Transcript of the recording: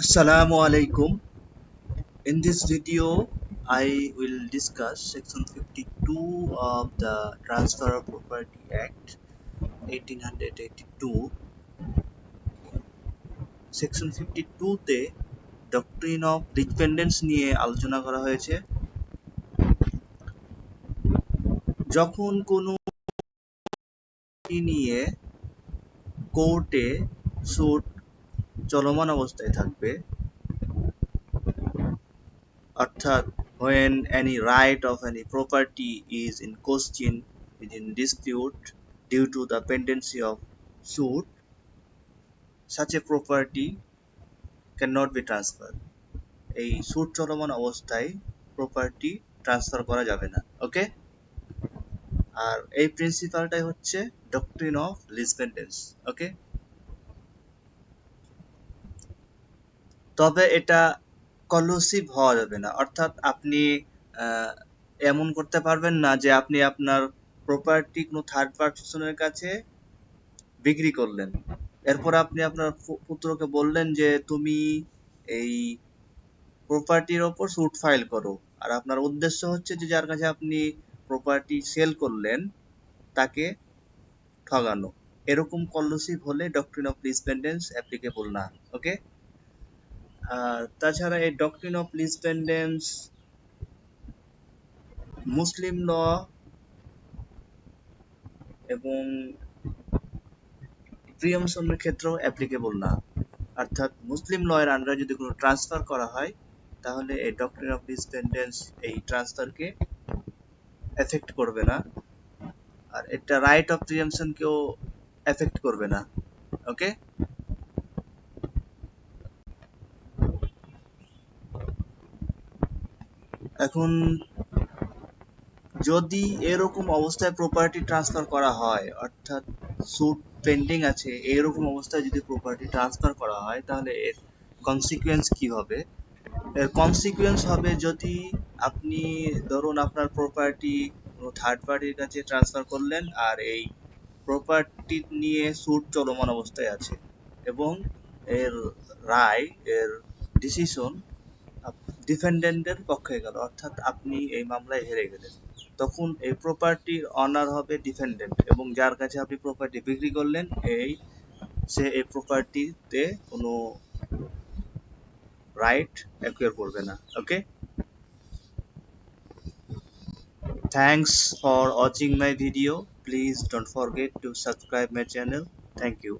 Assalamu alaikum. In this video, I will discuss Section 52 of the Transfer of Property Act 1882. Section 52 তে Doctrine of Dependence নিয়ে আলোচনা করা হয়েছে। যখন কোনো নিয়ে কোর্টে সুট চলমান অবস্থায় থাকবে, অর্থাৎ when any right of any property is in question, is in dispute due to the pendency of suit, such a property cannot be transferred. এই সুট চলমান অবস্থায় প্রপার্টি ট্রান্সফার করা যাবে না। ওকে, আর এই প্রিন্সিপালটাই হচ্ছে ডক্ট্রিন অফ লিজ পেন্ডেন্স। ওকে, তবে এটা কলুসিভ হওয়া যাবে না, অর্থাৎ আপনি এমন করতে পারবেন না যে আপনি আপনার প্রপার্টি কোনো থার্ড পারসনের কাছে বিক্রি করলেন, এরপর আপনি আপনার পুত্রকে বললেন যে তুমি এই প্রপার্টির ওপর সুট ফাইল করো, আর আপনার উদ্দেশ্য হচ্ছে যে যার কাছে আপনি প্রপার্টি সেল করলেন তাকে ঠগানো। এরকম কলুসিভ হলে ডক্ট্রিন অফ লিজ পেন্ডেন্স অ্যাপ্লিকেবল না। ওকে, তাছাড়া এই ডক্ট্রিন অফ লিজ পেন্ডেন্স মুসলিম ল এবং প্রিয়ামশনের ক্ষেত্রেও অ্যাপ্লিকেবল না। অর্থাৎ মুসলিম ল এর আন্ডারে যদি কোনো ট্রান্সফার করা হয় তাহলে এই ডক্ট্রিন অফ লিজ পেন্ডেন্স এই ট্রান্সফারকে এফেক্ট করবে না, আর এটা রাইট অফ প্রিয়ামশনকেও এফেক্ট করবে না। ওকে, এখন যদি এরকম অবস্থায় প্রপার্টি ট্রান্সফার করা হয়, অর্থাৎ সুট পেন্ডিং আছে, এরকম অবস্থায় যদি প্রপার্টি ট্রান্সফার করা হয় তাহলে এর কনসিকুয়েন্স কি হবে? এর কনসিকুয়েন্স হবে, যদি আপনি ধরুন আপনার প্রপার্টি কোনো থার্ড পার্টির কাছে ট্রান্সফার করলেন আর এই প্রপার্টি নিয়ে সুট চলমান অবস্থায় আছে এবং এর রায়, এর ডিসিশন ডিফেন্ডেন্টের পক্ষে গেল, অর্থাৎ আপনি এই মামলায় হেরে গেলেন, তখন এই প্রপার্টির অনার হবে ডিফেন্ডেন্ট এবং যার কাছে আপনি প্রপার্টি বিক্রি করলেন সে এই প্রপার্টিতে কোনো রাইট অ্যাকুয়ার করবে না। ওকে, thanks for watching my video. Please don't forget to subscribe my channel. Thank you.